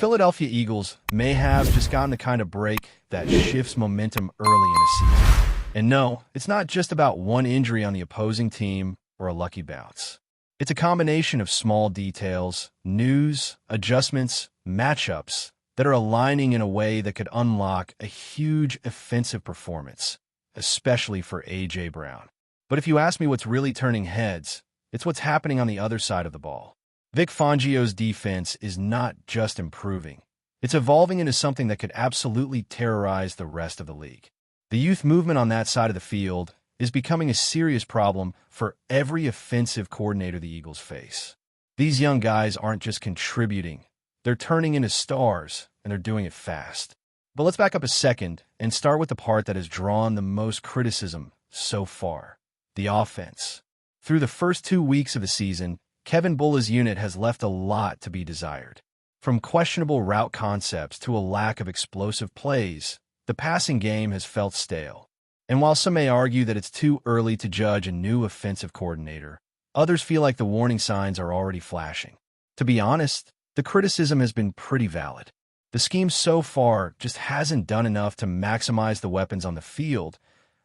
Philadelphia Eagles may have just gotten the kind of break that shifts momentum early in a season. And no, it's not just about one injury on the opposing team or a lucky bounce. It's a combination of small details, news, adjustments, matchups that are aligning in a way that could unlock a huge offensive performance, especially for A.J. Brown. But if you ask me what's really turning heads, it's what's happening on the other side of the ball. Vic Fangio's defense is not just improving. It's evolving into something that could absolutely terrorize the rest of the league. The youth movement on that side of the field is becoming a serious problem for every offensive coordinator the Eagles face. These young guys aren't just contributing. They're turning into stars, and they're doing it fast. But let's back up a second and start with the part that has drawn the most criticism so far, the offense. Through the first 2 weeks of the season, Kevin Bulla's unit has left a lot to be desired. From questionable route concepts to a lack of explosive plays, the passing game has felt stale. And while some may argue that it's too early to judge a new offensive coordinator, others feel like the warning signs are already flashing. To be honest, the criticism has been pretty valid. The scheme so far just hasn't done enough to maximize the weapons on the field,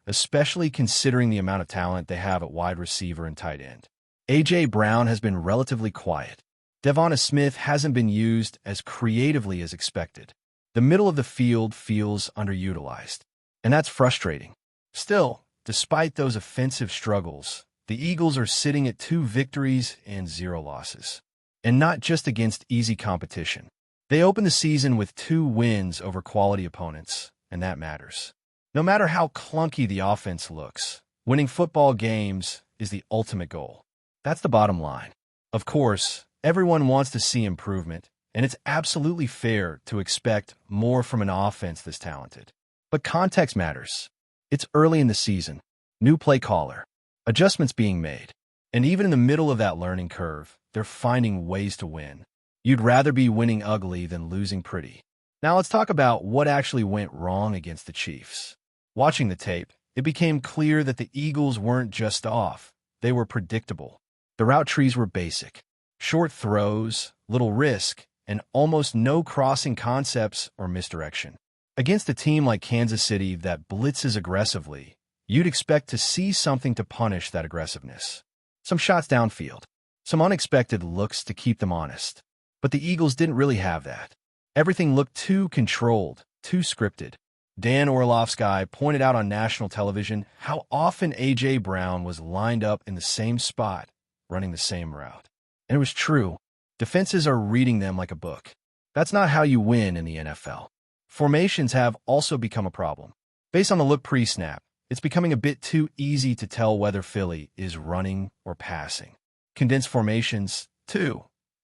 especially considering the amount of talent they have at wide receiver and tight end. A.J. Brown has been relatively quiet. Devonta Smith hasn't been used as creatively as expected. The middle of the field feels underutilized, and that's frustrating. Still, despite those offensive struggles, the Eagles are sitting at 2 victories and 0 losses. And not just against easy competition. They opened the season with 2 wins over quality opponents, and that matters. No matter how clunky the offense looks, winning football games is the ultimate goal. That's the bottom line. Of course, everyone wants to see improvement, and it's absolutely fair to expect more from an offense this talented. But context matters. It's early in the season, new play caller, adjustments being made, and even in the middle of that learning curve, they're finding ways to win. You'd rather be winning ugly than losing pretty. Now let's talk about what actually went wrong against the Chiefs. Watching the tape, it became clear that the Eagles weren't just off, they were predictable. The route trees were basic. Short throws, little risk, and almost no crossing concepts or misdirection. Against a team like Kansas City that blitzes aggressively, you'd expect to see something to punish that aggressiveness. Some shots downfield, some unexpected looks to keep them honest. But the Eagles didn't really have that. Everything looked too controlled, too scripted. Dan Orlovsky pointed out on national television how often A.J. Brown was lined up in the same spot, running the same route. And it was true. Defenses are reading them like a book. That's not how you win in the NFL. Formations have also become a problem. Based on the look pre-snap, it's becoming a bit too easy to tell whether Philly is running or passing. Condensed formations, too,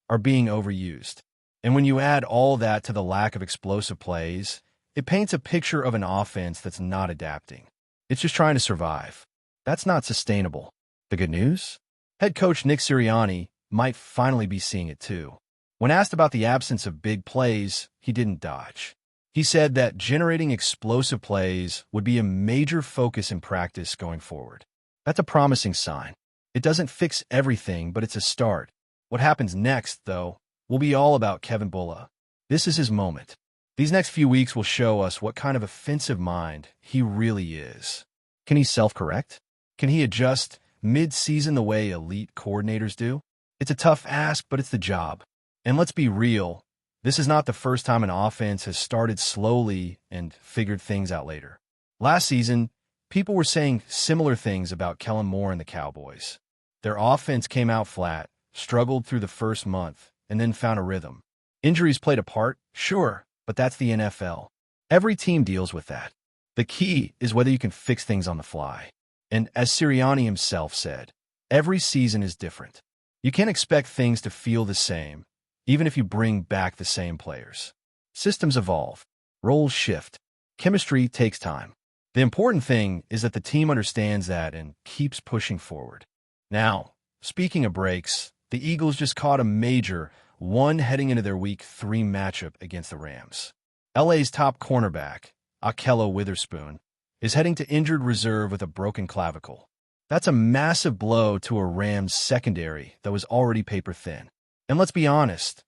are being overused. And when you add all that to the lack of explosive plays, it paints a picture of an offense that's not adapting. It's just trying to survive. That's not sustainable. The good news? Head coach Nick Sirianni might finally be seeing it too. When asked about the absence of big plays, he didn't dodge. He said that generating explosive plays would be a major focus in practice going forward. That's a promising sign. It doesn't fix everything, but it's a start. What happens next, though, will be all about Kevin Bulla. This is his moment. These next few weeks will show us what kind of offensive mind he really is. Can he self-correct? Can he adjust mid-season the way elite coordinators do? It's a tough ask, but it's the job. And let's be real, this is not the first time an offense has started slowly and figured things out later. Last season, people were saying similar things about Kellen Moore and the Cowboys. Their offense came out flat, struggled through the first month, and then found a rhythm. Injuries played a part, sure, but that's the NFL. Every team deals with that. The key is whether you can fix things on the fly. And as Sirianni himself said, every season is different. You can't expect things to feel the same, even if you bring back the same players. Systems evolve, roles shift, chemistry takes time. The important thing is that the team understands that and keeps pushing forward. Now, speaking of breaks, the Eagles just caught a major one heading into their Week 3 matchup against the Rams. LA's top cornerback, Ahkello Witherspoon, is heading to injured reserve with a broken clavicle. That's a massive blow to a Rams secondary that was already paper thin. And let's be honest,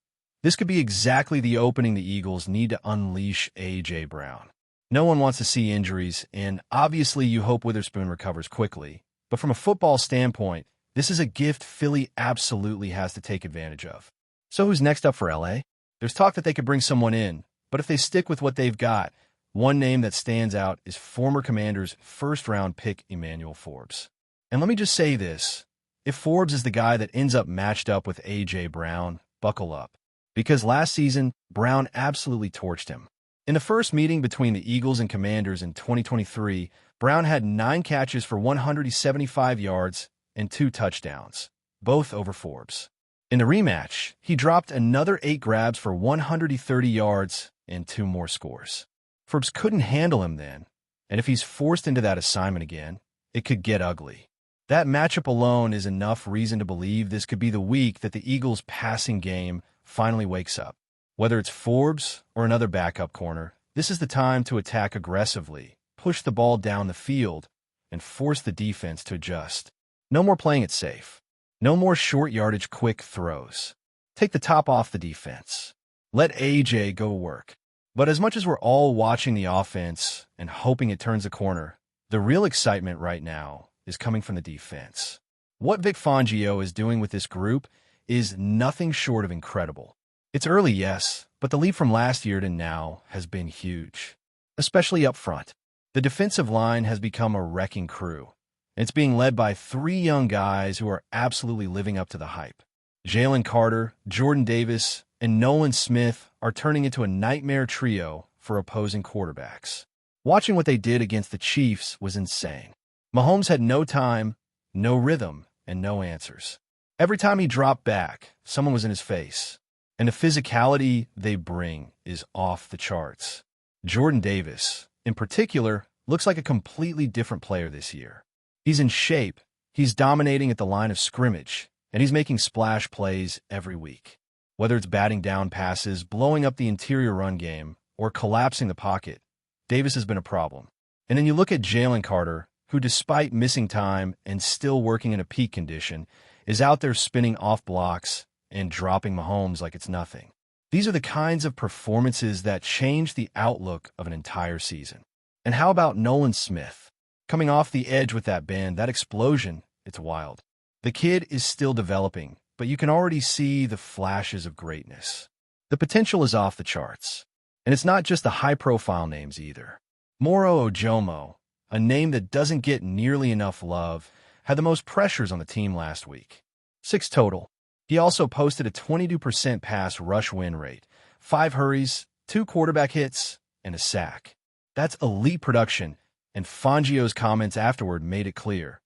This could be exactly the opening the Eagles need to unleash A.J. Brown. No one wants to see injuries, and obviously you hope Witherspoon recovers quickly. But from a football standpoint, this is a gift Philly absolutely has to take advantage of. So who's next up for LA? There's talk that they could bring someone in, but if they stick with what they've got, one name that stands out is former Commanders' first-round pick Emmanuel Forbes. And let me just say this, if Forbes is the guy that ends up matched up with A.J. Brown, buckle up. Because last season, Brown absolutely torched him. In the first meeting between the Eagles and Commanders in 2023, Brown had 9 catches for 175 yards and 2 touchdowns, both over Forbes. In the rematch, he dropped another 8 grabs for 130 yards and 2 more scores. Forbes couldn't handle him then, and if he's forced into that assignment again, it could get ugly. That matchup alone is enough reason to believe this could be the week that the Eagles' passing game finally wakes up. Whether it's Forbes or another backup corner, this is the time to attack aggressively, push the ball down the field, and force the defense to adjust. No more playing it safe. No more short yardage quick throws. Take the top off the defense. Let AJ go to work. But as much as we're all watching the offense and hoping it turns a corner, the real excitement right now is coming from the defense. What Vic Fangio is doing with this group is nothing short of incredible. It's early, yes, but the leap from last year to now has been huge, especially up front. The defensive line has become a wrecking crew, and it's being led by 3 young guys who are absolutely living up to the hype. Jalen Carter, Jordan Davis, and Nolan Smith are turning into a nightmare trio for opposing quarterbacks. Watching what they did against the Chiefs was insane. Mahomes had no time, no rhythm, and no answers. Every time he dropped back, someone was in his face. And the physicality they bring is off the charts. Jordan Davis, in particular, looks like a completely different player this year. He's in shape, he's dominating at the line of scrimmage, and he's making splash plays every week. Whether it's batting down passes, blowing up the interior run game, or collapsing the pocket, Davis has been a problem. And then you look at Jalen Carter, who despite missing time and still working in a peak condition, is out there spinning off blocks and dropping Mahomes like it's nothing. These are the kinds of performances that change the outlook of an entire season. And how about Nolan Smith? Coming off the edge with that bend, that explosion, it's wild. The kid is still developing, but you can already see the flashes of greatness. The potential is off the charts. And it's not just the high-profile names either. Moro Ojomo, a name that doesn't get nearly enough love, had the most pressures on the team last week. 6 total. He also posted a 22% pass rush win rate, 5 hurries, 2 quarterback hits, and a sack. That's elite production, and Fangio's comments afterward made it clear.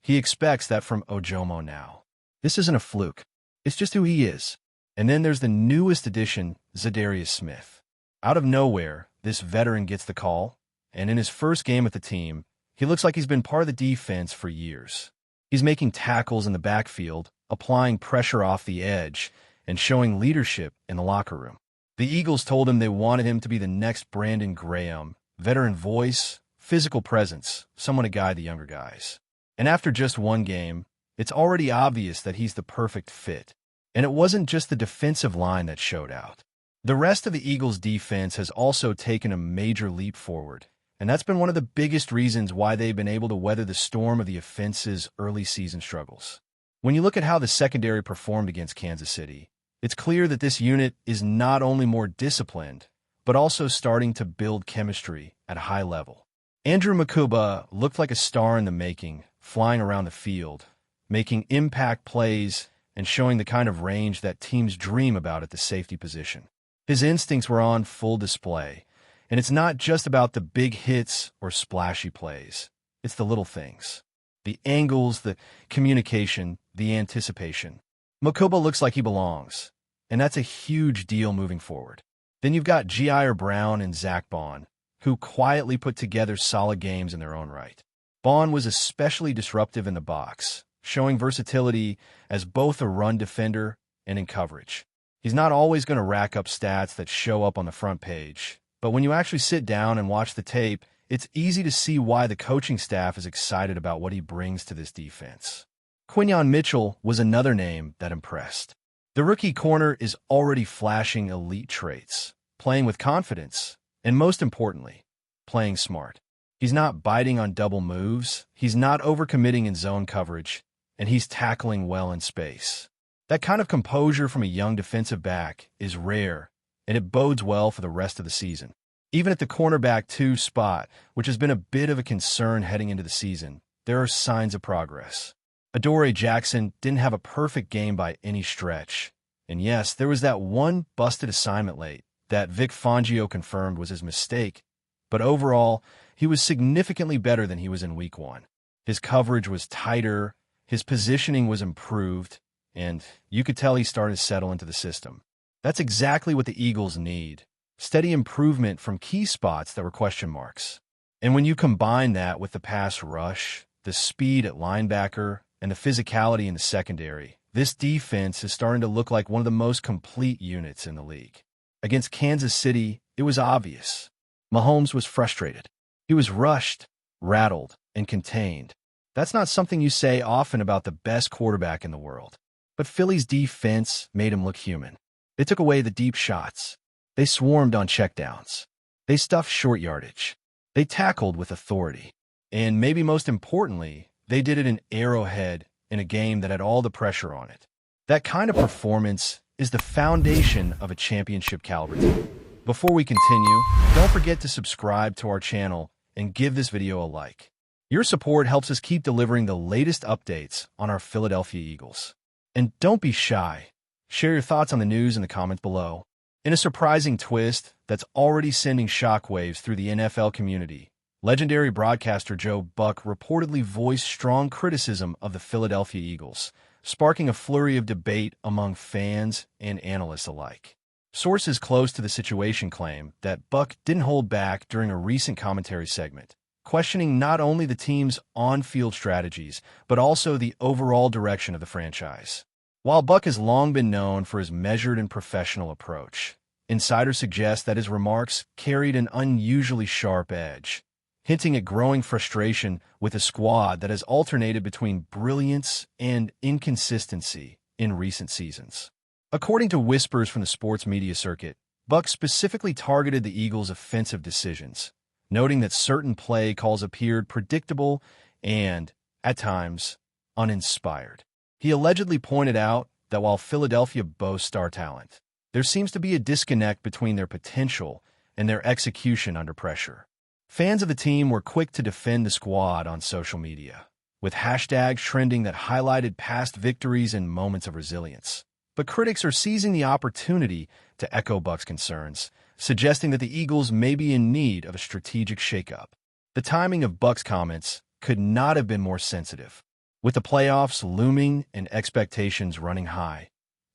He expects that from Ojomo now. This isn't a fluke. It's just who he is. And then there's the newest addition, Za'Darius Smith. Out of nowhere, this veteran gets the call, and in his first game with the team, he looks like he's been part of the defense for years. He's making tackles in the backfield, applying pressure off the edge, and showing leadership in the locker room. The Eagles told him they wanted him to be the next Brandon Graham, veteran voice, physical presence, someone to guide the younger guys. And after just 1 game, it's already obvious that he's the perfect fit. And it wasn't just the defensive line that showed out. The rest of the Eagles' defense has also taken a major leap forward, and that's been one of the biggest reasons why they've been able to weather the storm of the offense's early season struggles. When you look at how the secondary performed against Kansas City, it's clear that this unit is not only more disciplined, but also starting to build chemistry at a high level. Andrew Mukuba looked like a star in the making, flying around the field, making impact plays, and showing the kind of range that teams dream about at the safety position. His instincts were on full display, and it's not just about the big hits or splashy plays. It's the little things. The angles, the communication, the anticipation. Mukuba looks like he belongs, and that's a huge deal moving forward. Then you've got Jair Brown and Zach Bond, who quietly put together solid games in their own right. Bond was especially disruptive in the box, showing versatility as both a run defender and in coverage. He's not always going to rack up stats that show up on the front page, but when you actually sit down and watch the tape, it's easy to see why the coaching staff is excited about what he brings to this defense. Quinyon Mitchell was another name that impressed. The rookie corner is already flashing elite traits, playing with confidence, and most importantly, playing smart. He's not biting on double moves, he's not overcommitting in zone coverage, and he's tackling well in space. That kind of composure from a young defensive back is rare, and it bodes well for the rest of the season. Even at the cornerback 2 spot, which has been a bit of a concern heading into the season, there are signs of progress. Adoree Jackson didn't have a perfect game by any stretch. And yes, there was that one busted assignment late that Vic Fangio confirmed was his mistake, but overall, he was significantly better than he was in Week 1. His coverage was tighter, his positioning was improved, and you could tell he started to settle into the system. That's exactly what the Eagles need. Steady improvement from key spots that were question marks. And when you combine that with the pass rush, the speed at linebacker, and the physicality in the secondary, this defense is starting to look like one of the most complete units in the league. Against Kansas City, it was obvious. Mahomes was frustrated. He was rushed, rattled, and contained. That's not something you say often about the best quarterback in the world. But Philly's defense made him look human. They took away the deep shots. They swarmed on checkdowns. They stuffed short yardage. They tackled with authority. And maybe most importantly, they did it in Arrowhead in a game that had all the pressure on it. That kind of performance is the foundation of a championship caliber team. Before we continue, don't forget to subscribe to our channel and give this video a like. Your support helps us keep delivering the latest updates on our Philadelphia Eagles. And don't be shy. Share your thoughts on the news in the comments below. In a surprising twist that's already sending shockwaves through the NFL community, legendary broadcaster Joe Buck reportedly voiced strong criticism of the Philadelphia Eagles, sparking a flurry of debate among fans and analysts alike. Sources close to the situation claim that Buck didn't hold back during a recent commentary segment, questioning not only the team's on-field strategies, but also the overall direction of the franchise. While Buck has long been known for his measured and professional approach, insiders suggest that his remarks carried an unusually sharp edge, hinting at growing frustration with a squad that has alternated between brilliance and inconsistency in recent seasons. According to whispers from the sports media circuit, Buck specifically targeted the Eagles' offensive decisions, noting that certain play calls appeared predictable and, at times, uninspired. He allegedly pointed out that while Philadelphia boasts star talent, there seems to be a disconnect between their potential and their execution under pressure. Fans of the team were quick to defend the squad on social media, with hashtags trending that highlighted past victories and moments of resilience. But critics are seizing the opportunity to echo Buck's concerns, suggesting that the Eagles may be in need of a strategic shakeup. The timing of Buck's comments could not have been more sensitive. With the playoffs looming and expectations running high,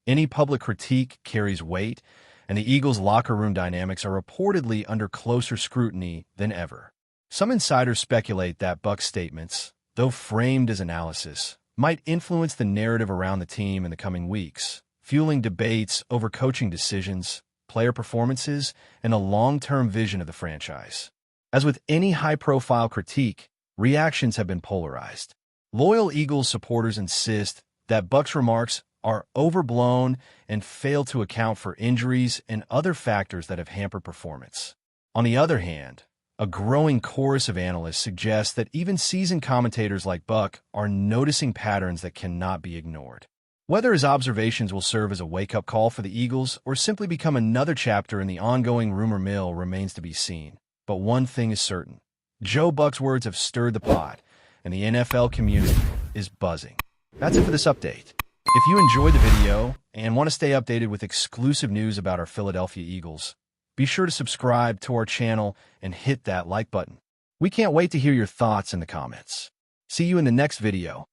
any public critique carries weight, and the Eagles' locker room dynamics are reportedly under closer scrutiny than ever. Some insiders speculate that Buck's statements, though framed as analysis, might influence the narrative around the team in the coming weeks, fueling debates over coaching decisions, player performances, and a long-term vision of the franchise. As with any high-profile critique, reactions have been polarized. Loyal Eagles supporters insist that Buck's remarks are overblown and fail to account for injuries and other factors that have hampered performance. On the other hand, a growing chorus of analysts suggests that even seasoned commentators like Buck are noticing patterns that cannot be ignored. Whether his observations will serve as a wake-up call for the Eagles or simply become another chapter in the ongoing rumor mill remains to be seen. But one thing is certain. Joe Buck's words have stirred the pot, and the NFL community is buzzing. That's it for this update. If you enjoyed the video and want to stay updated with exclusive news about our Philadelphia Eagles, be sure to subscribe to our channel and hit that like button. We can't wait to hear your thoughts in the comments. See you in the next video.